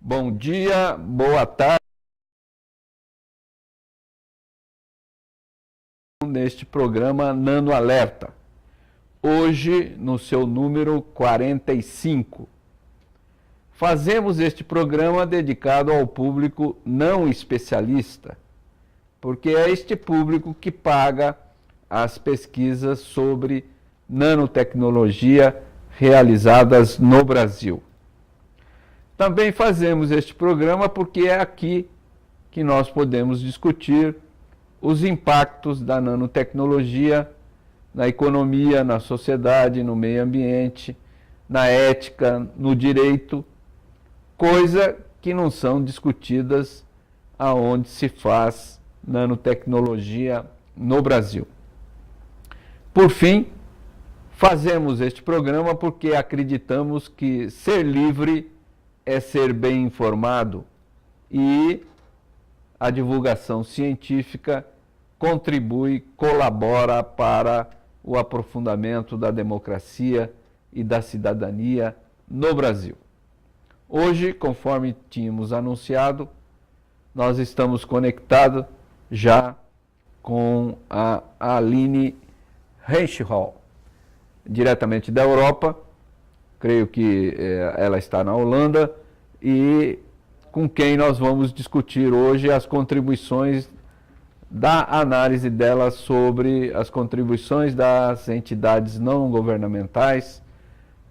Bom dia, boa tarde. Neste programa NanoAlerta, hoje no seu número 45. Fazemos este programa dedicado ao público não especialista, porque é este público que paga as pesquisas sobre nanotecnologia realizadas no Brasil. Também fazemos este programa porque é aqui que nós podemos discutir os impactos da nanotecnologia na economia, na sociedade, no meio ambiente, na ética, no direito, coisa que não são discutidas aonde se faz nanotecnologia no Brasil. Por fim, fazemos este programa porque acreditamos que ser livre é ser bem informado e a divulgação científica contribui, colabora para o aprofundamento da democracia e da cidadania no Brasil. Hoje, conforme tínhamos anunciado, nós estamos conectados já com a ALINE REICHOW, diretamente da Europa. Creio que ela está na Holanda, e com quem nós vamos discutir hoje as contribuições da análise dela sobre as contribuições das entidades não governamentais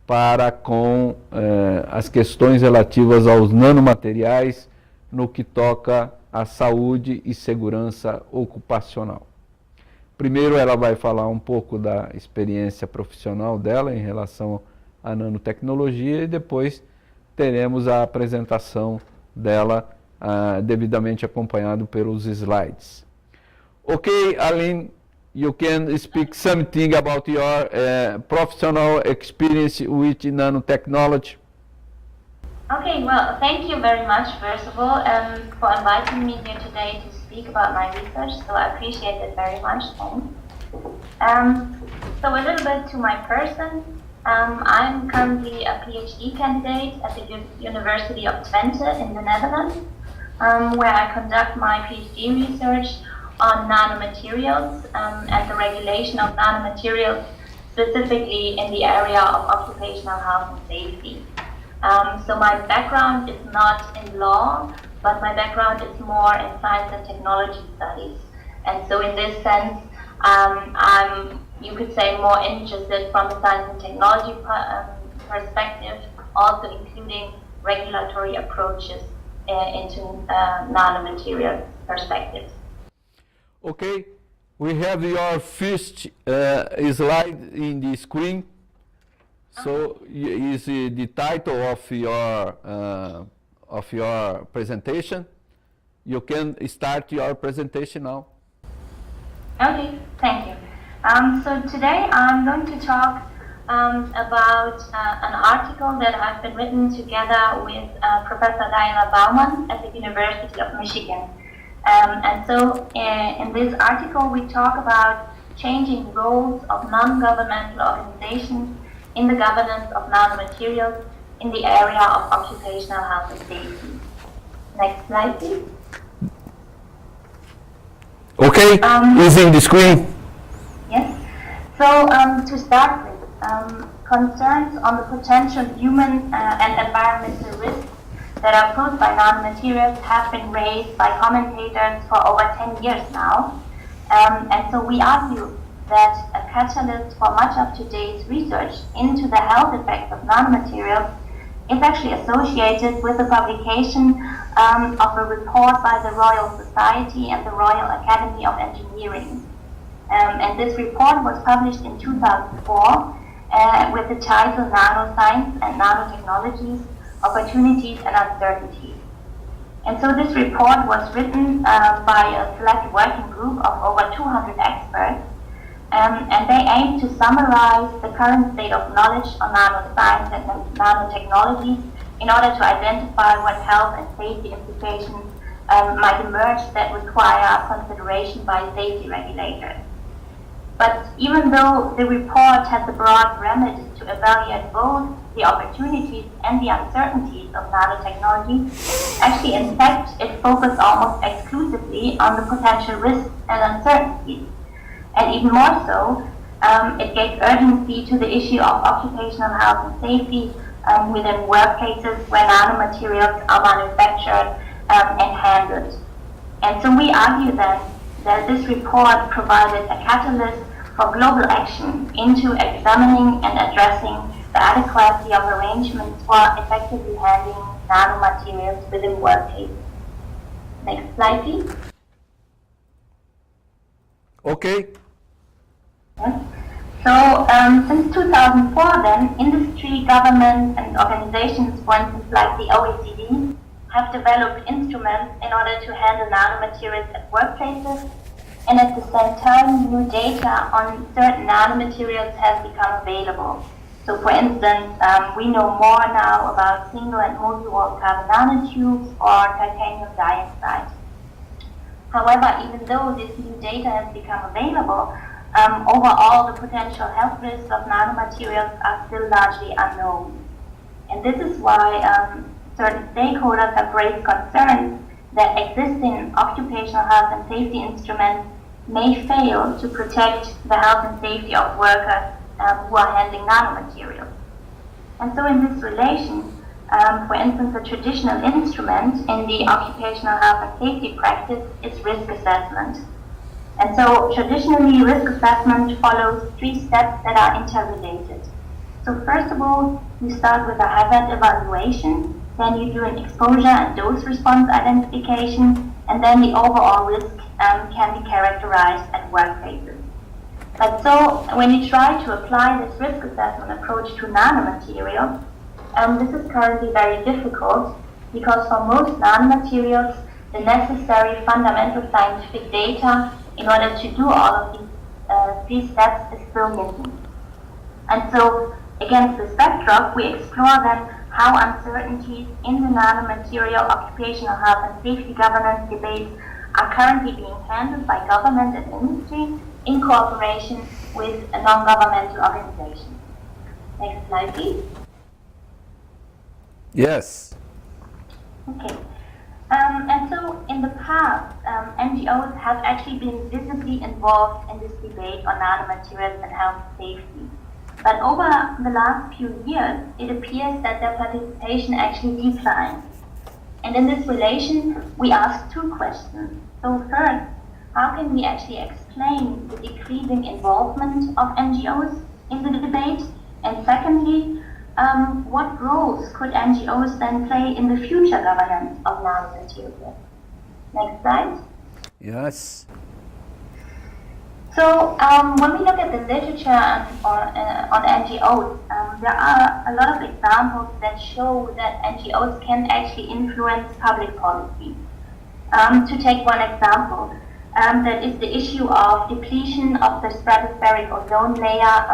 para com as questões relativas aos nanomateriais no que toca à saúde e segurança ocupacional. Primeiro ela vai falar um pouco da experiência profissional dela em relação à nanotecnologia e depois teremos a apresentação dela devidamente acompanhado pelos slides. Okay, Aline, you can speak something about your professional experience with nanotechnology. Okay, well, thank you very much, first of all, for inviting me here today to speak about my research, so I appreciate it very much, thanks. So a little bit to my person. I'm currently a PhD candidate at the University of Twente in the Netherlands, where I conduct my PhD research on nanomaterials and the regulation of nanomaterials, specifically in the area of occupational health and safety. So my background is not in law, but my background is more in science and technology studies. And so in this sense, I'm, you could say, more interested from a science and technology perspective, also including regulatory approaches into nanomaterial perspectives. Okay, we have your first slide in the screen. So is the title of your presentation. You can start your presentation now. Okay, thank you. So today I'm going to talk about an article that I've been written together with Professor Diana Baumann at the University of Michigan. And so in this article we talk about changing roles of non-governmental organizations in the governance of nanomaterials in the area of occupational health and safety. Next slide, please. Okay, is in the screen. Yes. So to start with, concerns on the potential human and environmental risks that are posed by nanomaterials have been raised by commentators for over 10 years now. And so we argue that a catalyst for much of today's research into the health effects of nanomaterials is actually associated with the publication of a report by the Royal Society and the Royal Academy of Engineering. And this report was published in 2004 with the title Nanoscience and Nanotechnologies, Opportunities and Uncertainties. And so this report was written by a select working group of over 200 experts, and they aim to summarize the current state of knowledge on nanoscience and nanotechnologies in order to identify what health and safety implications might emerge that require consideration by safety regulators. But even though the report has the broad remit to evaluate both the opportunities and the uncertainties of nanotechnology, actually in fact it focused almost exclusively on the potential risks and uncertainties. And even more so, it gave urgency to the issue of occupational health and safety within workplaces where nanomaterials are manufactured and handled. And so we argue then that this report provided a catalyst for global action into examining and addressing the adequacy of arrangements for effectively handling nanomaterials within workplaces. Next slide, please. Okay. Yes. So since 2004 then, industry, governments and organizations, for instance like the OECD, have developed instruments in order to handle nanomaterials at workplaces, and at the same time new data on certain nanomaterials has become available. So for instance, we know more now about single and multi-wall carbon nanotubes or titanium dioxide. However, even though this new data has become available, overall the potential health risks of nanomaterials are still largely unknown. And this is why certain stakeholders have raised concerns that existing occupational health and safety instruments may fail to protect the health and safety of workers who are handling nanomaterials. And so in this relation, for instance, a traditional instrument in the occupational health and safety practice is risk assessment. And so traditionally, risk assessment follows 3 steps that are interrelated. So first of all, you start with a hazard evaluation, then you do an exposure and dose response identification, and then the overall risk can be characterized at workplaces. But so when you try to apply this risk assessment approach to nanomaterials, this is currently very difficult because for most nanomaterials, the necessary fundamental scientific data in order to do all of these steps is still missing. And so against this backdrop, we explore then how uncertainties in the nanomaterial occupational health and safety governance debates are currently being handled by government and industry in cooperation with a non-governmental organization. Next slide, please. Yes. Okay. And so in the past, NGOs have actually been visibly involved in this debate on nanomaterials and health safety. But over the last few years, it appears that their participation actually declined. And in this relation, we ask 2 questions. So first, how can we actually explain the decreasing involvement of NGOs in the debate? And secondly, what roles could NGOs then play in the future governance of nanomaterials? Next slide. Yes. So when we look at the literature on NGOs, there are a lot of examples that show that NGOs can actually influence public policy. To take one example, that is the issue of depletion of the stratospheric ozone layer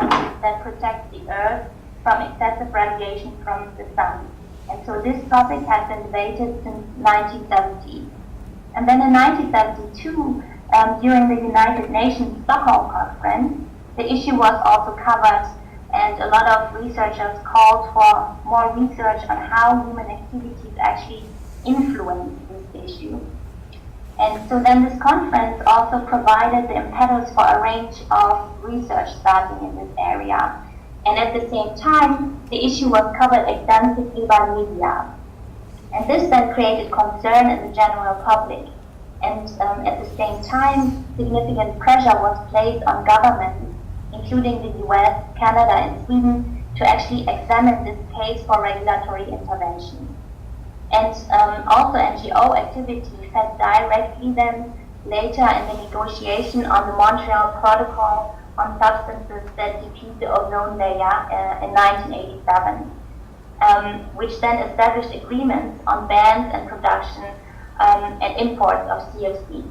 that protects the Earth from excessive radiation from the sun. And so this topic has been debated since 1970. And then in 1972, during the United Nations Stockholm Conference, the issue was also covered, and a lot of researchers called for more research on how human activities actually influence this issue. And so then this conference also provided the impetus for a range of research starting in this area. And at the same time, the issue was covered extensively by media. And this then created concern in the general public. And at the same time, significant pressure was placed on governments, including the US, Canada, and Sweden, to actually examine this case for regulatory intervention. And also NGO activity fed directly then later in the negotiation on the Montreal Protocol on substances that deplete the ozone layer in 1987, which then established agreements on bans and production and imports of CFC.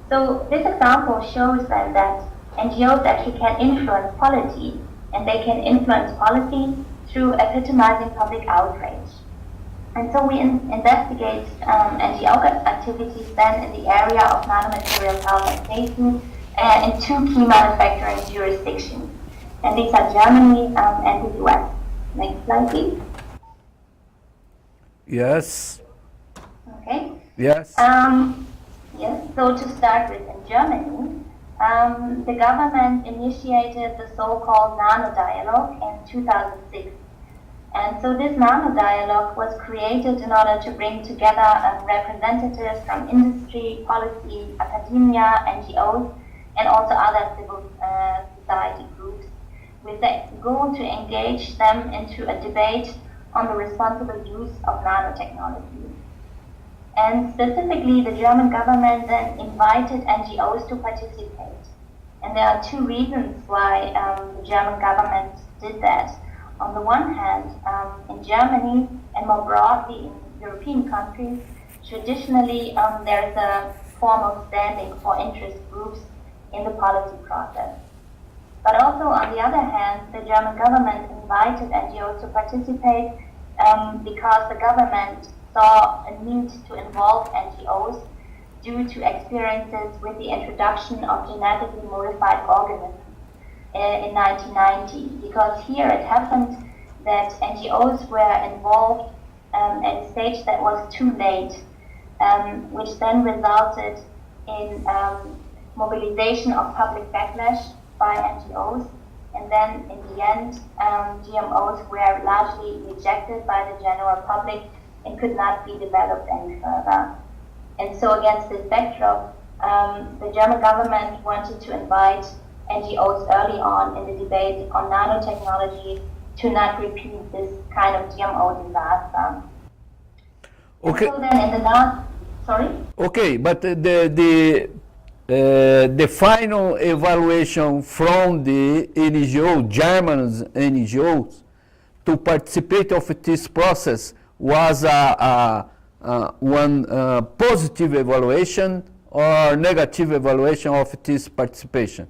So this example shows then that NGOs actually can influence policy, and they can influence policy through epitomizing public outrage. And so we investigate NGO activities then in the area of nanomaterials health and safety in 2 key manufacturing jurisdictions. And these are Germany and the US. Next slide, please. Yes. Okay. Yes. Yes, so to start with, in Germany, the government initiated the so-called Nano Dialogue in 2006. And so this Nano Dialogue was created in order to bring together representatives from industry, policy, academia, NGOs, and also other civil society groups, with the goal to engage them into a debate on the responsible use of nanotechnology. And specifically, the German government then invited NGOs to participate. And there are 2 reasons why the German government did that. On the one hand, in Germany and more broadly in European countries, traditionally there is a form of standing for interest groups in the policy process. But also, on the other hand, the German government invited NGOs to participate because the government saw a need to involve NGOs due to experiences with the introduction of genetically modified organisms in 1990. Because here it happened that NGOs were involved at a stage that was too late, which then resulted in mobilization of public backlash by NGOs, and then in the end, GMOs were largely rejected by the general public and could not be developed any further. And so against this backdrop, the German government wanted to invite NGOs early on in the debate on nanotechnology to not repeat this kind of GMO disaster. Okay. And so then in the last, sorry? Okay, but the final evaluation from the NGO, German NGOs, to participate of this process was one positive evaluation or negative evaluation of this participation?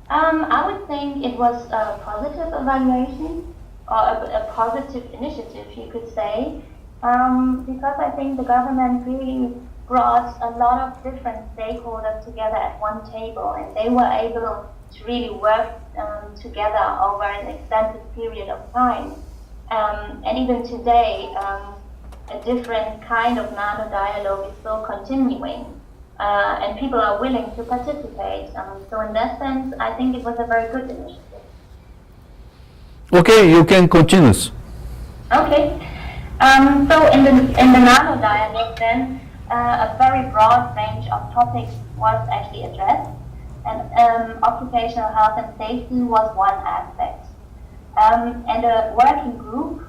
I would think it was a positive evaluation or a positive initiative, you could say, because I think the government really brought a lot of different stakeholders together at one table, and they were able to really work together over an extended period of time. And even today, a different kind of nano dialogue is still continuing, and people are willing to participate. So in that sense, I think it was a very good initiative. Okay, you can continue. Okay. So in the nano dialogue, then a very broad range of topics was actually addressed, and occupational health and safety was one aspect. And a working group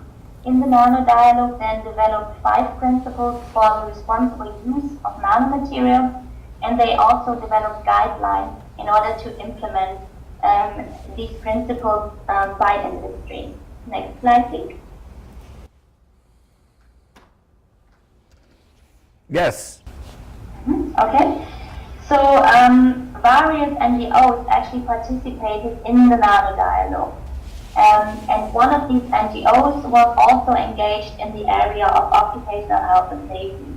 in the nano dialogue then developed 5 principles for the responsible use of nanomaterials, and they also developed guidelines in order to implement these principles by industry. Next slide, please. Yes. Okay. So various NGOs actually participated in the nano dialogue. And one of these NGOs was also engaged in the area of occupational health and safety.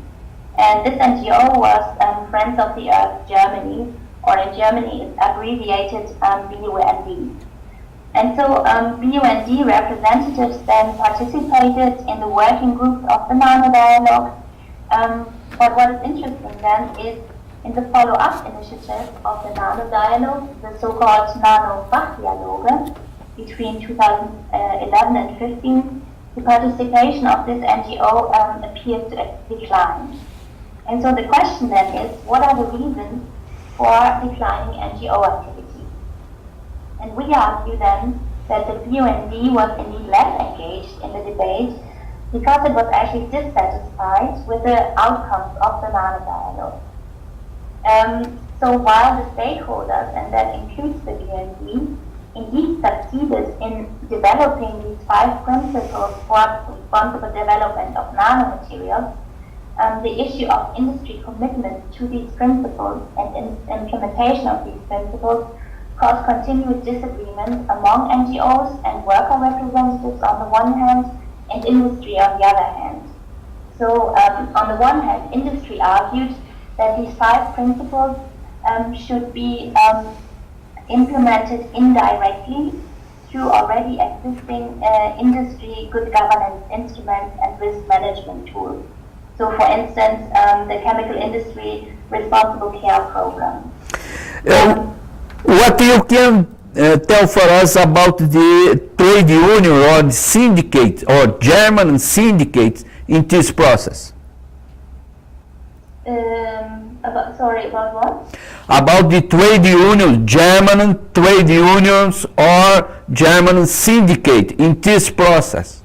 And this NGO was Friends of the Earth Germany, or in Germany it's abbreviated BUND. And so BUND representatives then participated in the working group of the nano dialogue. But what is interesting then is in the follow-up initiative of the nano dialogue, the so-called Nano-Fachdialoge, between 2011 and 15, the participation of this NGO appears to have declined. And so the question then is, what are the reasons for declining NGO activity? And we argue then that the BUND was indeed less engaged in the debate because it was actually dissatisfied with the outcomes of the nano dialogue. So while the stakeholders, and that includes the BUND, indeed succeeded in developing these 5 principles for responsible development of nanomaterials, the issue of industry commitment to these principles and implementation of these principles caused continued disagreement among NGOs and worker representatives on the one hand, and industry on the other hand. So on the one hand, industry argued that these 5 principles should be implemented indirectly through already existing industry good governance instruments and risk management tools. So for instance, the chemical industry responsible care program. What you can tell for us about the trade union or the syndicate or German syndicates in this process? About what? About the trade unions, German trade unions or German syndicate in this process?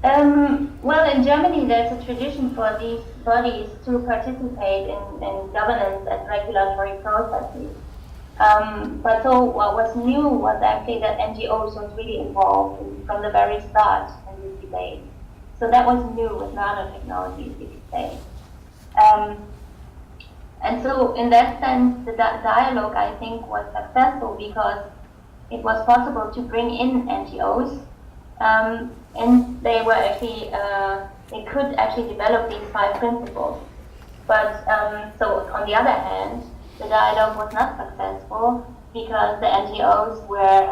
Well, in Germany there's a tradition for these bodies to participate in governance and regulatory processes. But so what was new was actually that NGOs was really involved from the very start in this debate. So that was new with nanotechnologies, you could say. And so in that sense, the dialogue, I think, was successful because it was possible to bring in NGOs, and they were actually, they could actually develop these 5 principles. But so on the other hand, the dialogue was not successful because the NGOs were,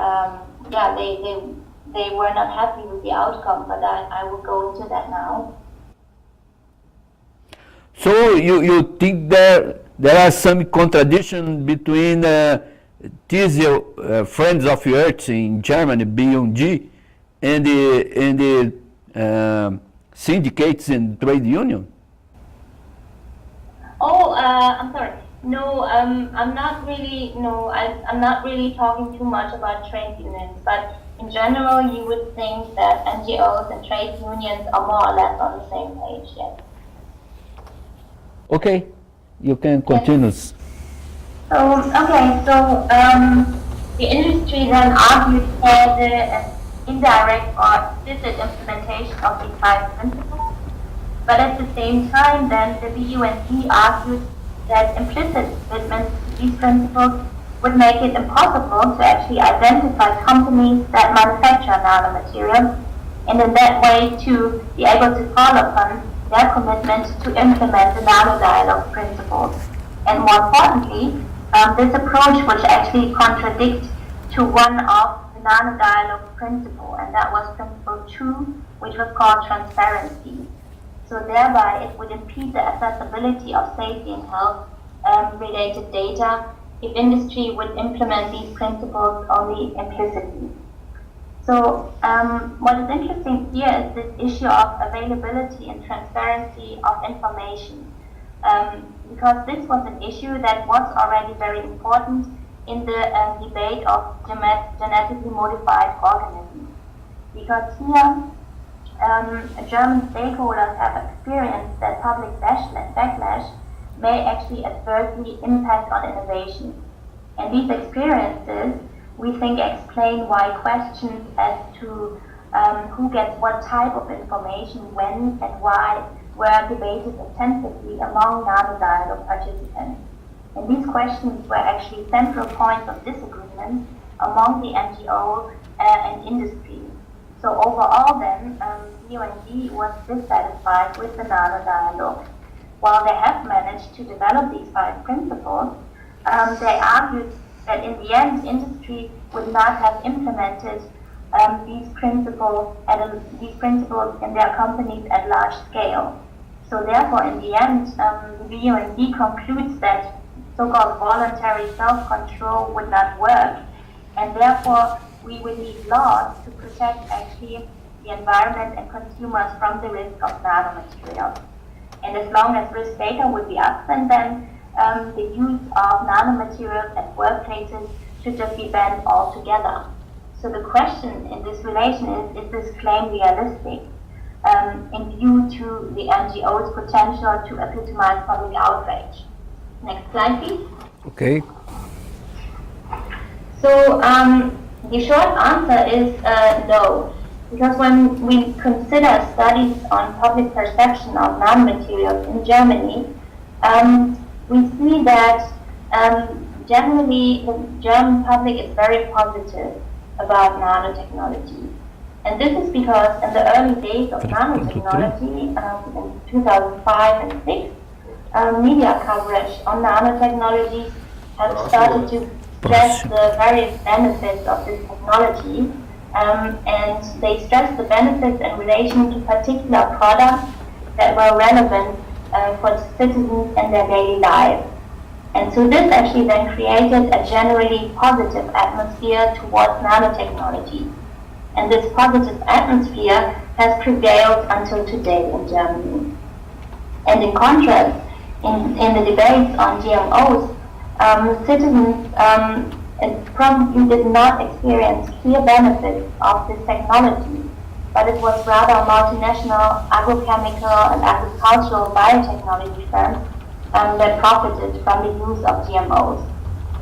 they were not happy with the outcome, but I will go into that now. So you think there are some contradiction between these Friends of the Earth in Germany, BUND, and the syndicates and trade union? Oh, I'm sorry. No, I'm not really. No, I'm not really talking too much about trade unions. But in general, you would think that NGOs and trade unions are more or less on the same page. Yes. Okay, you can continue. Yes. So the industry then argued for the indirect or implicit implementation of these 5 principles. But at the same time, then the BUND argued that implicit commitments to these principles would make it impossible to actually identify companies that manufacture nanomaterials, and in that way to be able to call upon their commitment to implement the nano-dialogue principles. And more importantly, this approach would actually contradict to one of the nano-dialogue principle, and that was principle 2, which was called transparency. So thereby it would impede the accessibility of safety and health related data if industry would implement these principles only implicitly. So what is interesting here is this issue of availability and transparency of information, because this was an issue that was already very important in the debate of genetically modified organisms. Because here, German stakeholders have experienced that public backlash may actually adversely impact on innovation. And these experiences, we think, explain why questions as to who gets what type of information, when and why, were debated intensively among nano-dialogue participants. And these questions were actually central points of disagreement among the NGO and industry. So overall then, BUND was dissatisfied with the nano-dialogue. While they have managed to develop these 5 principles, they argued that in the end, industry would not have implemented these principles in their companies at large scale. So therefore, in the end, the BUND concludes that so-called voluntary self-control would not work, and therefore we would need laws to protect actually the environment and consumers from the risk of nanomaterials. And as long as risk data would be absent, then the use of nanomaterials at workplaces should just be banned altogether. So the question in this relation is this claim realistic in view to the NGO's potential to epitomize public outrage? Next slide, please. Okay. So the short answer is no, because when we consider studies on public perception of nanomaterials in Germany, we see that generally the German public is very positive about nanotechnology. And this is because in the early days of nanotechnology, in 2005 and 6, media coverage on nanotechnologies has started to stress the various benefits of this technology, and they stress the benefits in relation to particular products that were relevant for citizens in their daily lives. And so this actually then created a generally positive atmosphere towards nanotechnology. And this positive atmosphere has prevailed until today in Germany. And in contrast, in the debates on GMOs, citizens probably did not experience clear benefits of this technology, but it was rather multinational agrochemical and agricultural biotechnology firms that profited from the use of GMOs.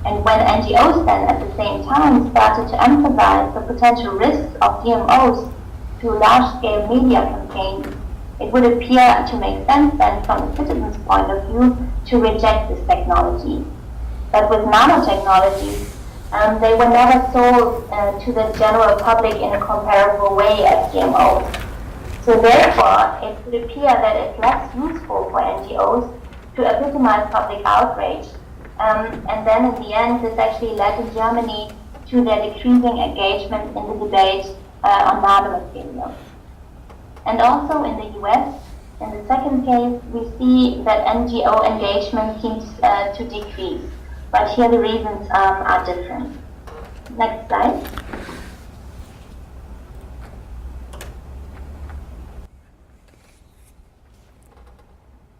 And when NGOs then at the same time started to emphasize the potential risks of GMOs through large-scale media campaigns, it would appear to make sense then from the citizens' point of view to reject this technology. But with nanotechnologies, they were never sold to the general public in a comparable way as GMOs. So therefore, it would appear that it's less useful for NGOs to epitomize public outrage. And then in the end, this actually led in Germany to their decreasing engagement in the debate on nanomaterials. And also in the US, in the second case, we see that NGO engagement seems to decrease. But here the reasons are different. Next slide.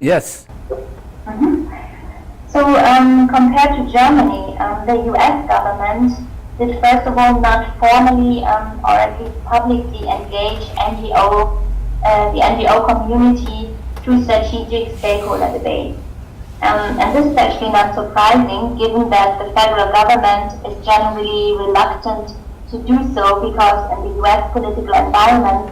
Yes. So compared to Germany, the US government did first of all not formally or at least publicly engage the NGO community through strategic stakeholder debates. And this is actually not surprising given that the federal government is generally reluctant to do so because in the US political environment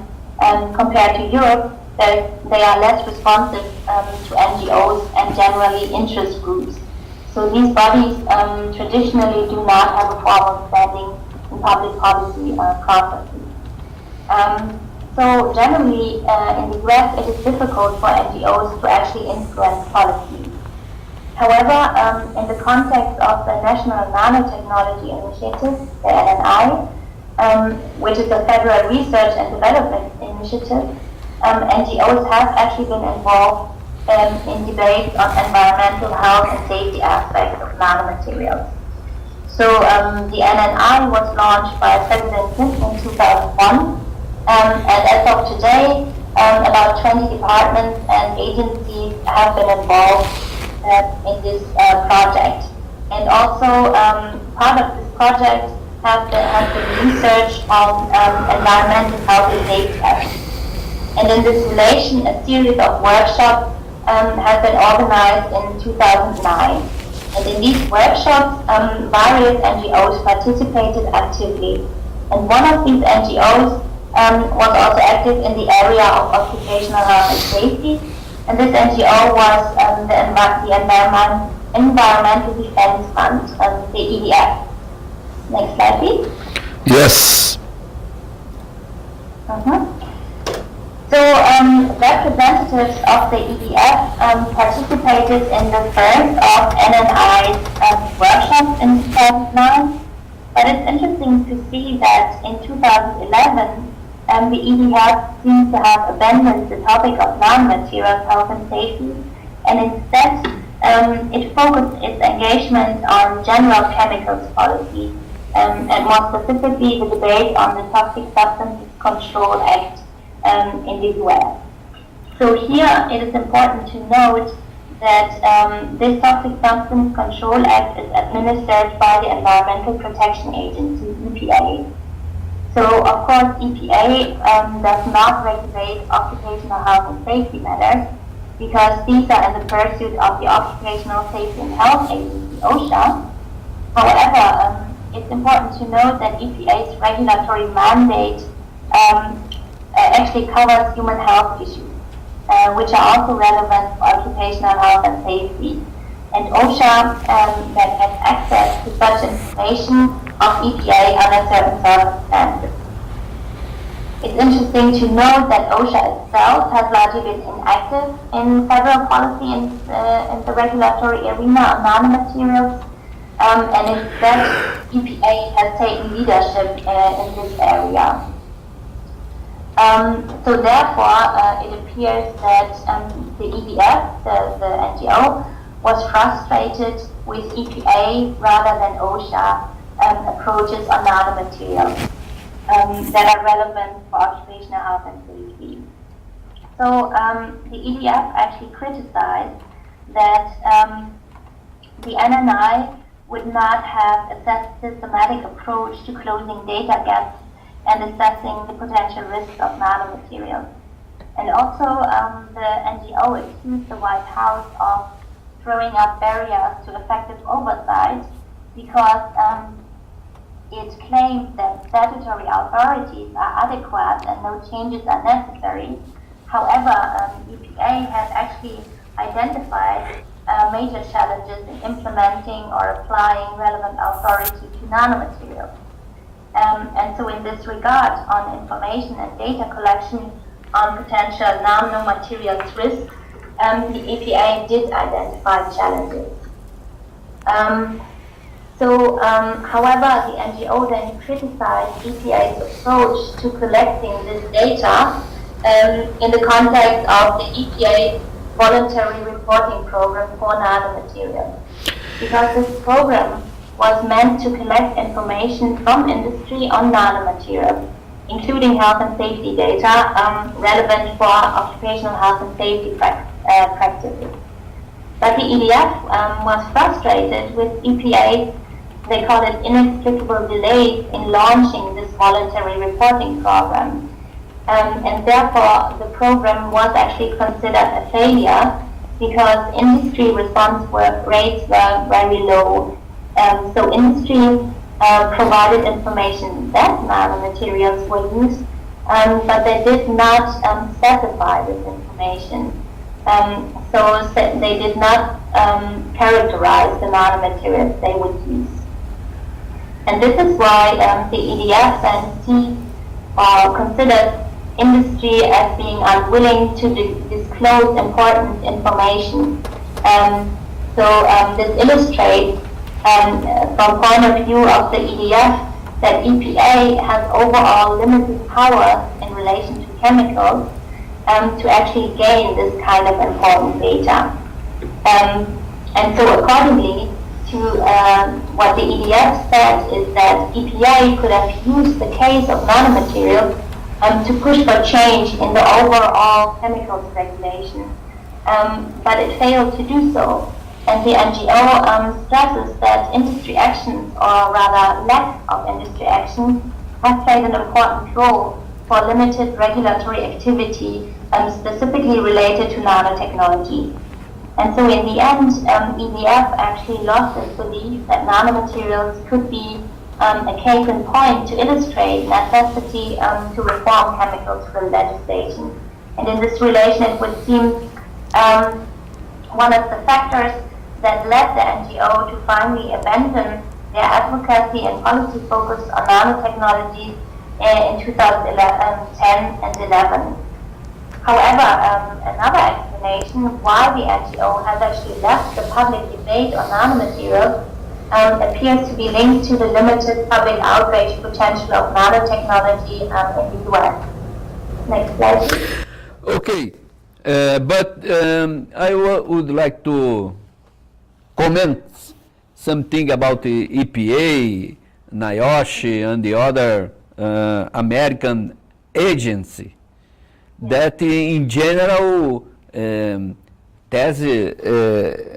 compared to Europe, they are less responsive to NGOs and generally interest groups. So these bodies traditionally do not have a formal standing in public policy processes. So generally in the US it is difficult for NGOs to actually influence policy. However, in the context of the National Nanotechnology Initiative, the NNI, which is a federal research and development initiative, NGOs have actually been involved in debates on environmental health and safety aspects of nanomaterials. So the NNI was launched by President Clinton in 2001, and as of today, about 20 departments and agencies have been involved in this project. And also part of this project has been research on environmental health and safety aspects. And in this relation, a series of workshops has been organized in 2009. And in these workshops, various NGOs participated actively. And one of these NGOs was also active in the area of occupational health and safety. And this NGO was the Environmental Defense Fund, the EDF. Next slide, please. Yes. So representatives of the EDF participated in the first of NNI's workshops in 2009. But it's interesting to see that in 2011, the EDF seems to have abandoned the topic of nanomaterials health and safety, and instead it focused its engagement on general chemicals policy, and more specifically the debate on the Toxic Substances Control Act in the US. So here it is important to note that this Toxic Substance Control Act is administered by the Environmental Protection Agency, EPA. So of course EPA does not regulate occupational health and safety matters because these are in the pursuit of the Occupational Safety and Health Agency, OSHA. However, it's important to note that EPA's regulatory mandate actually covers human health issues, which are also relevant for occupational health and safety. And OSHA that has access to such information of EPA under certain circumstances. It's interesting to note that OSHA itself has largely been inactive in federal policy in the regulatory arena on nanomaterials, and instead EPA has taken leadership in this area. So therefore, it appears that the EDF, the NGO, was frustrated with EPA rather than OSHA approaches on nanomaterials that are relevant for occupational health and safety. So the EDF actually criticized that the NNI would not have a systematic approach to closing data gaps and assessing the potential risks of nanomaterials. And also the NGO accused the White House of throwing up barriers to effective oversight because it claims that statutory authorities are adequate and no changes are necessary. However, EPA has actually identified major challenges in implementing or applying relevant authority to nanomaterials. And so in this regard, on information and data collection on potential nanomaterials risks, the EPA did identify challenges. However, the NGO then criticized EPA's approach to collecting this data in the context of the EPA voluntary reporting program for nanomaterials, because this program was meant to collect information from industry on nanomaterials, including health and safety data relevant for occupational health and safety practices. But the EDF was frustrated with EPA's, they call it inexplicable delays in launching this voluntary reporting program. And therefore, the program was actually considered a failure because industry response rates were very low. So industry provided information that nanomaterials were used, but they did not specify this information. So they did not characterize the nanomaterials they would use. And this is why the EDF then sees or considers industry as being unwilling to disclose important information. This illustrates from point of view of the EDF that EPA has overall limited powers in relation to chemicals to actually gain this kind of important data. And so accordingly to what the EDF said is that EPA could have used the case of nanomaterials to push for change in the overall chemicals regulation, but it failed to do so. And the NGO stresses that industry actions, or rather lack of industry action, has played an important role for limited regulatory activity, specifically related to nanotechnology. And so in the end, EDF actually lost its belief that nanomaterials could be a case in point to illustrate necessity to reform chemicals for legislation. And in this relation, it would seem one of the factors that led the NGO to finally abandon their advocacy and policy focus on nanotechnologies in 2010 and 11. However, another explanation why the NGO has actually left the public debate on nanomaterials appears to be linked to the limited public outrage potential of nanotechnology in the US. Next slide, please. Okay, but I would like to comment something about the EPA, NIOSH, and the other American agency that in general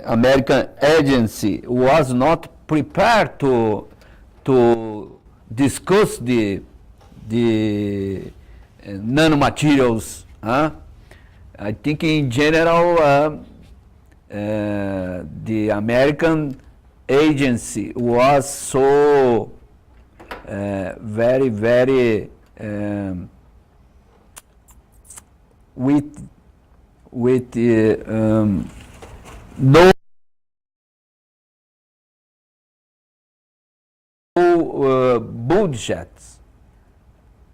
American agency was not prepared to discuss the nanomaterials. I think in general the American agency was so very with no budgets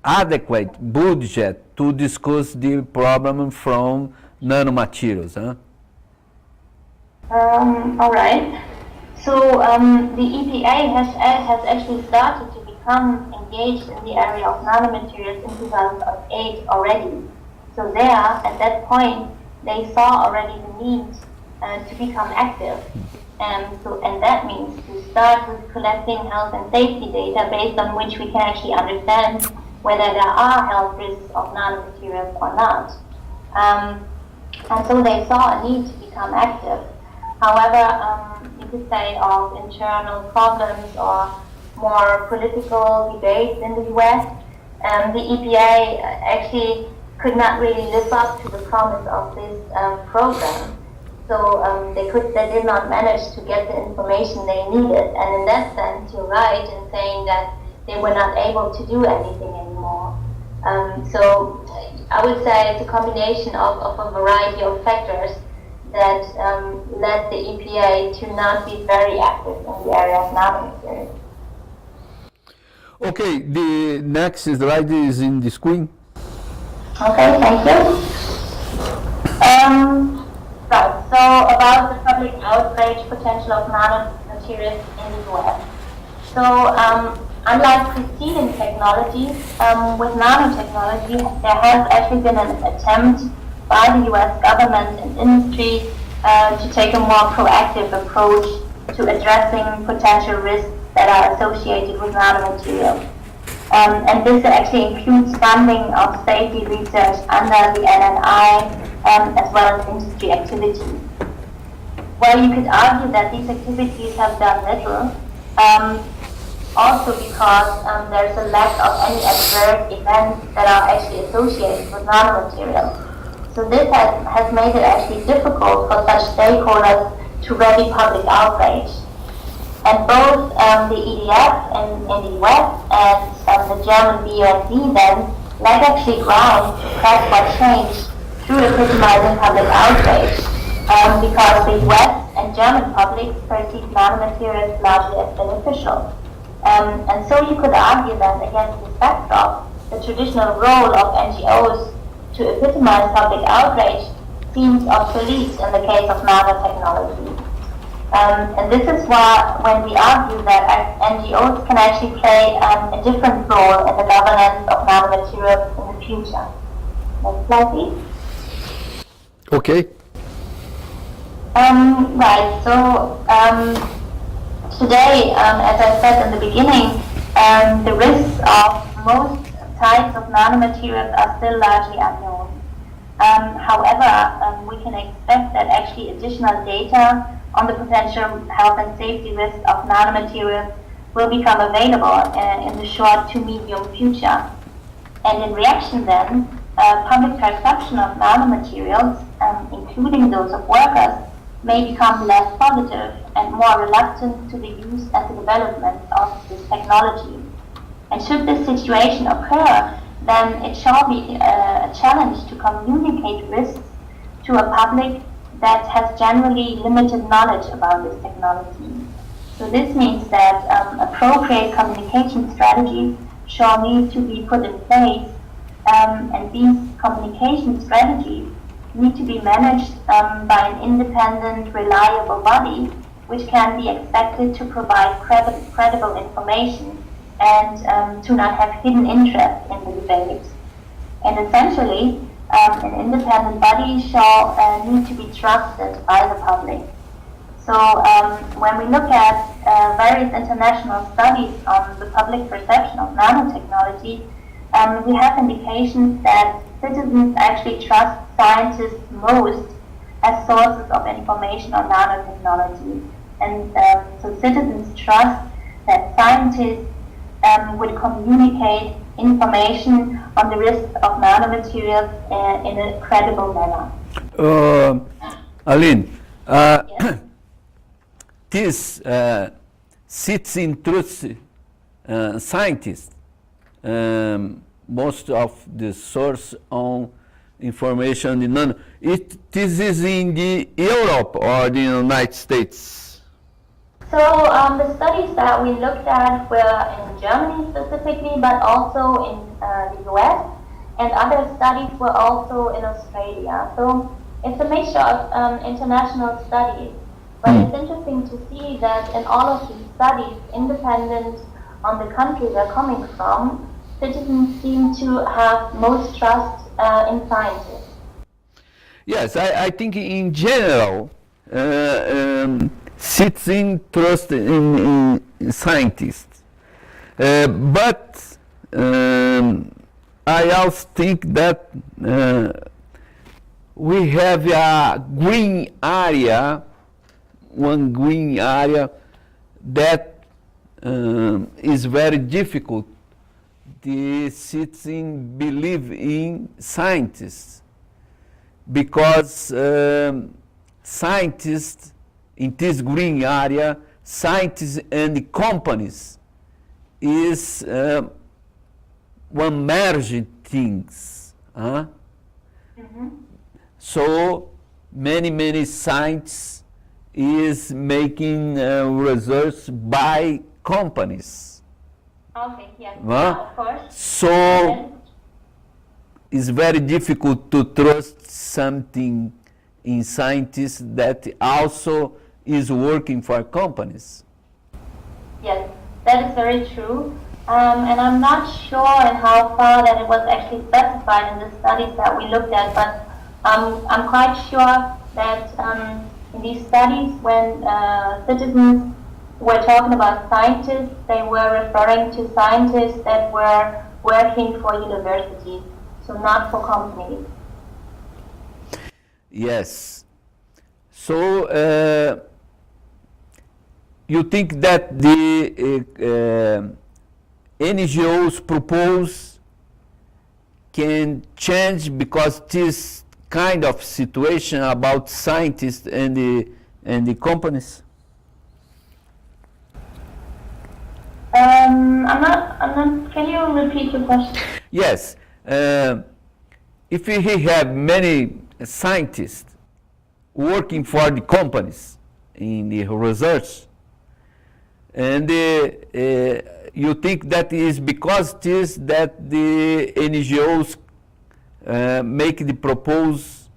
adequate budget to discuss the problem from nanomaterials. Huh? All right. So the EPA has actually started to become engaged in the area of nanomaterials in 2008 already. So there, at that point, they saw already the need to become active. And that means to start with collecting health and safety data based on which we can actually understand whether there are health risks of nanomaterials or not. And so they saw a need to become active. However, you could say of internal problems or more political debates in the US, the EPA actually could not really live up to the promise of this program. So they did not manage to get the information they needed. And in that sense, you're right in saying that they were not able to do anything anymore. So I would say it's a combination of a variety of factors that led the EPA to not be very active in the area of nanomaterials. Okay, the next slide is in the screen. Okay, thank you. Right, so about the public outrage potential of nanomaterials in the US. So unlike preceding technologies, with nanotechnology, there has actually been an attempt by the US government and industry to take a more proactive approach to addressing potential risks that are associated with nanomaterials. And this actually includes funding of safety research under the NNI as well as industry activities. Well, you could argue that these activities have done little, also because there's a lack of any adverse events that are actually associated with nanomaterials. So this has made it actually difficult for such stakeholders to ready public outrage. And both the EDF in the US and the German BUND then laid actually ground to press for change through epitomizing public outrage, because the US and German public perceive nanomaterials largely as beneficial. And so you could argue that against this backdrop, the traditional role of NGOs to epitomize public outrage seems obsolete in the case of nanotechnology. And this is why when we argue that NGOs can actually play a different role in the governance of nanomaterials in the future. Next slide, please. Okay. Right, so today, as I said in the beginning, the risks of most types of nanomaterials are still largely unknown. However, we can expect that actually additional data on the potential health and safety risks of nanomaterials will become available in the short to medium future. And in reaction then, public perception of nanomaterials, including those of workers, may become less positive and more reluctant to the use and the development of this technology. And should this situation occur, then it shall be a challenge to communicate risks to a public that has generally limited knowledge about this technology. So this means that appropriate communication strategies shall need to be put in place, and these communication strategies need to be managed by an independent, reliable body, which can be expected to provide credible information and to not have hidden interest in the debate. And essentially, an independent body shall need to be trusted by the public. So when we look at various international studies on the public perception of nanotechnology, we have indications that citizens actually trust scientists most as sources of information on nanotechnology. And so citizens trust that scientists would communicate information on the risks of nanomaterials in a credible manner. Aline, Yes. this sits in truth scientists, most of the source on information in nano. This is in the Europe or the United States? So the studies that we looked at were in Germany specifically, but also in the US, and other studies were also in Australia. So it's a mixture of international studies, but it's interesting to see that in all of these studies, independent on the country they're coming from, citizens seem to have most trust in scientists. Yes, I think in general, citizens trust in scientists. But I also think that we have a green area, one green area that is very difficult. The citizens believe in scientists because scientists in this green area, scientists and the companies is one merged things. So many scientists is making research by companies. Okay, yes, of course. So it's very difficult to trust something in scientists that also is working for companies. Yes, that is very true. And I'm not sure in how far that it was actually specified in the studies that we looked at, but I'm quite sure that in these studies, when citizens were talking about scientists, they were referring to scientists that were working for universities, so not for companies. Yes. So you think that the NGOs propose can change because this kind of situation about scientists and the companies? I'm not, can you repeat your question? Yes. If we have many scientists working for the companies in the research, and you think that is because that the NGOs make the propose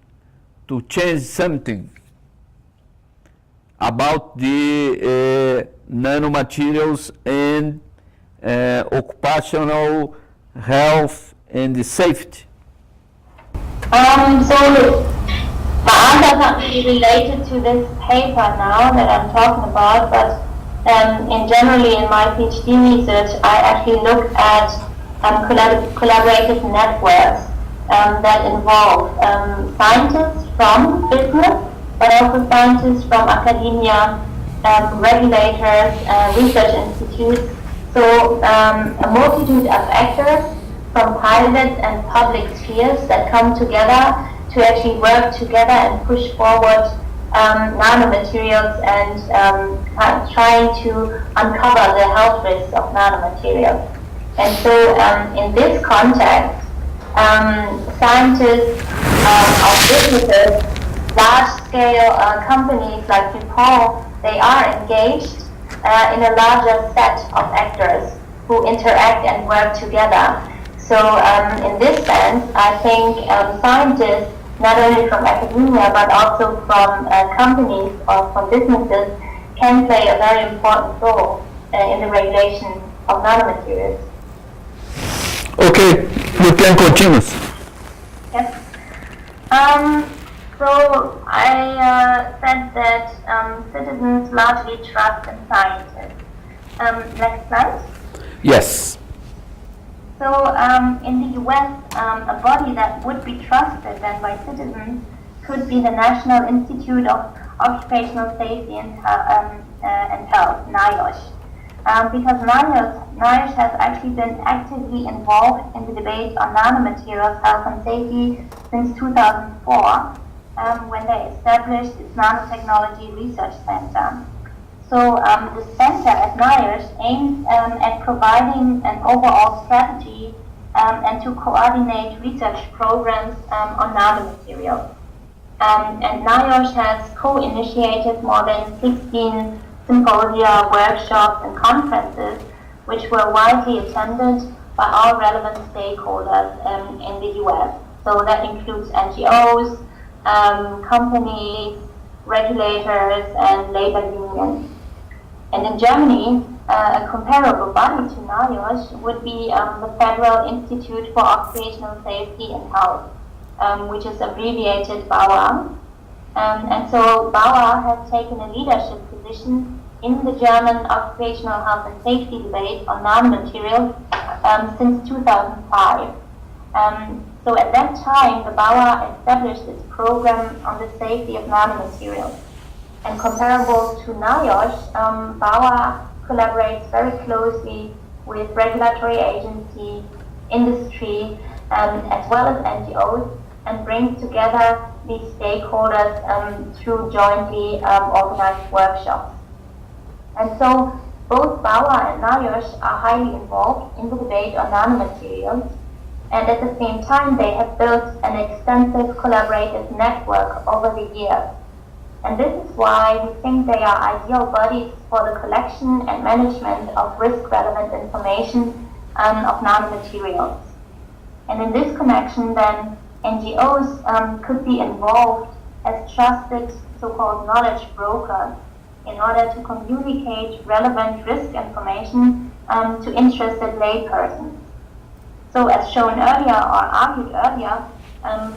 to change something about the nanomaterials and occupational health and the safety? So my answer is not really related to this paper now that I'm talking about, but generally in my PhD research, I actually look at collaborative networks that involve scientists from business, but also scientists from academia, regulators, research institutes. So a multitude of actors from private and public spheres that come together to actually work together and push forward nanomaterials and trying to uncover the health risks of nanomaterials. And so in this context, scientists of businesses, large-scale companies like DuPont, they are engaged in a larger set of actors who interact and work together. So in this sense, I think scientists, not only from academia but also from companies or from businesses, can play a very important role in the regulation of nanomaterials. Okay, you can continue. Yes. So I said that citizens largely trust in scientists. Next slide. Yes. So in the US, a body that would be trusted then by citizens could be the National Institute of Occupational Safety and Health, NIOSH. Because NIOSH has actually been actively involved in the debate on nanomaterials health and safety since 2004, when they established its Nanotechnology Research Center. So the center at NIOSH aims at providing an overall strategy and to coordinate research programs on nanomaterials. And NIOSH has co-initiated more than 16 symposia, workshops, and conferences, which were widely attended by all relevant stakeholders in the US. So that includes NGOs, companies, regulators, and labor unions. And in Germany, a comparable body to NIOSH would be the Federal Institute for Occupational Safety and Health, which is abbreviated BAUA. And so BAUA has taken a leadership position in the German occupational health and safety debate on nanomaterials since 2005. So at that time, the BAUA established its program on the safety of nanomaterials. And comparable to NIOSH, BAUA collaborates very closely with regulatory agencies, industry, as well as NGOs, and brings together these stakeholders through jointly organized workshops. And so both BAUA and NIOSH are highly involved in the debate on nanomaterials, and at the same time they have built an extensive collaborative network over the years. And this is why we think they are ideal bodies for the collection and management of risk-relevant information of nanomaterials. And in this connection, then, NGOs could be involved as trusted so-called knowledge brokers in order to communicate relevant risk information to interested laypersons. So as shown earlier or argued earlier,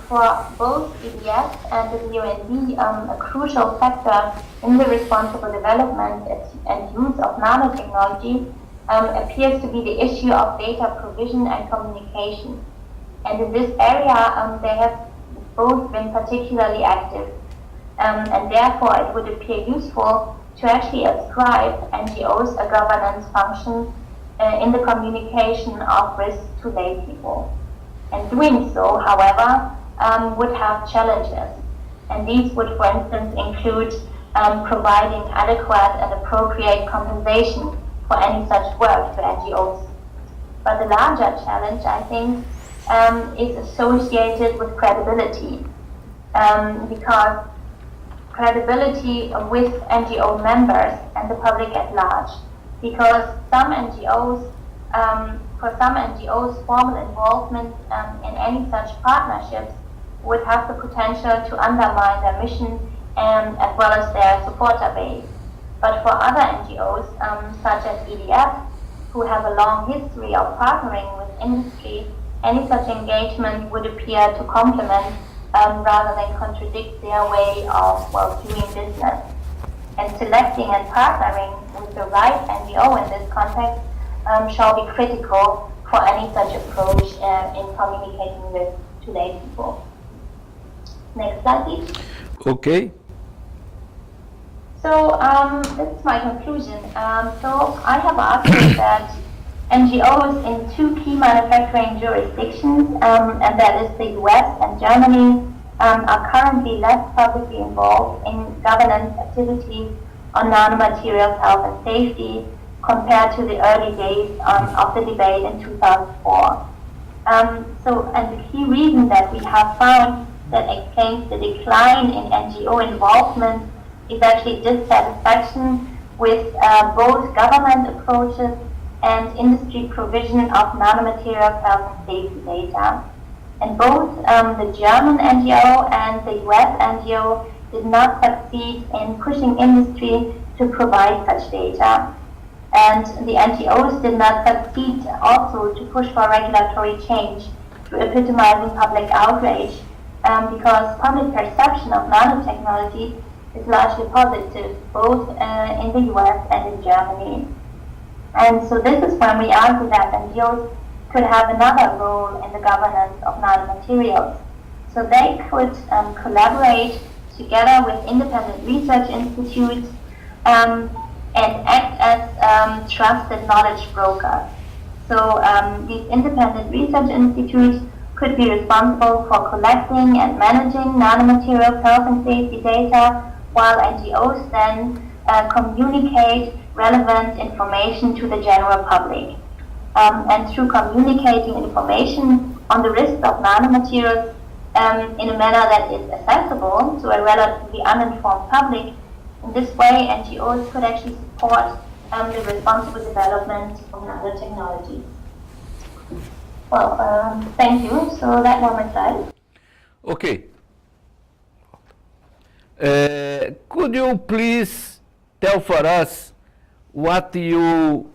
for both EDS and the DOND, a crucial factor in the responsible development and use of nanotechnology appears to be the issue of data provision and communication. And in this area, they have both been particularly active. And therefore, it would appear useful to actually ascribe NGOs a governance function in the communication of risks to lay people. And doing so, however, would have challenges. And these would, for instance, include providing adequate and appropriate compensation for any such work to NGOs. But the larger challenge, I think, is associated with credibility, because credibility with NGO members and the public at large. Because some NGOs, for some NGOs, formal involvement in any such partnerships would have the potential to undermine their mission as well as their supporter base. But for other NGOs, such as EDF, who have a long history of partnering with industry, any such engagement would appear to complement rather than contradict their way of doing business. And selecting and partnering with the right NGO in this context shall be critical for any such approach in communicating with lay people. Next slide, please. Okay. So this is my conclusion. So I have argued that NGOs in two key manufacturing jurisdictions, and that is the US and Germany, are currently less publicly involved in governance activities on nanomaterials health and safety compared to the early days of the debate in 2004. And the key reason that we have found that explains the decline in NGO involvement is actually dissatisfaction with both government approaches and industry provision of nanomaterials health and safety data. And both the German NGO and the US NGO did not succeed in pushing industry to provide such data. And the NGOs did not succeed also to push for regulatory change through epitomizing public outrage, because public perception of nanotechnology is largely positive, both in the US and in Germany. And so this is when we argue that NGOs could have another role in the governance of nanomaterials. So they could collaborate together with independent research institutes and act as trusted knowledge brokers. So these independent research institutes could be responsible for collecting and managing nanomaterials health and safety data, while NGOs then communicate relevant information to the general public. And through communicating information on the risks of nanomaterials in a manner that is accessible to a relatively uninformed public, In this way, NGOs could actually support the responsible development of nanotechnologies. Well, thank you. So that was my slide. Okay. Could you please tell for us what you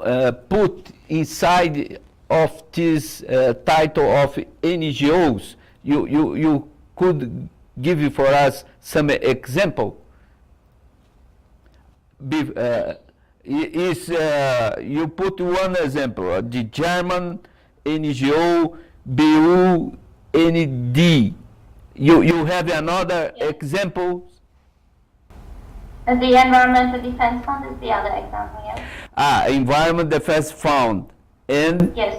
put inside of this title of NGOs? You could give for us some example? You put one example, the German NGO BUND. You have another example? The Environmental Defense Fund is the other example, yes. Environment Defense Fund. And? Yes.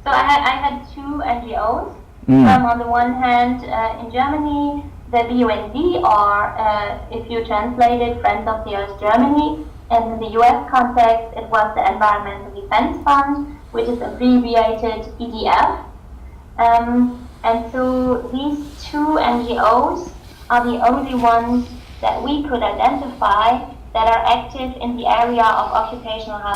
So I had two NGOs. On the one hand, in Germany, the BUND, or if you translate it, Friends of the Earth Germany, and in the US context, it was the Environmental Defense Fund, which is abbreviated EDF. And so these two NGOs are the only ones that we could identify that are active in the area of occupational health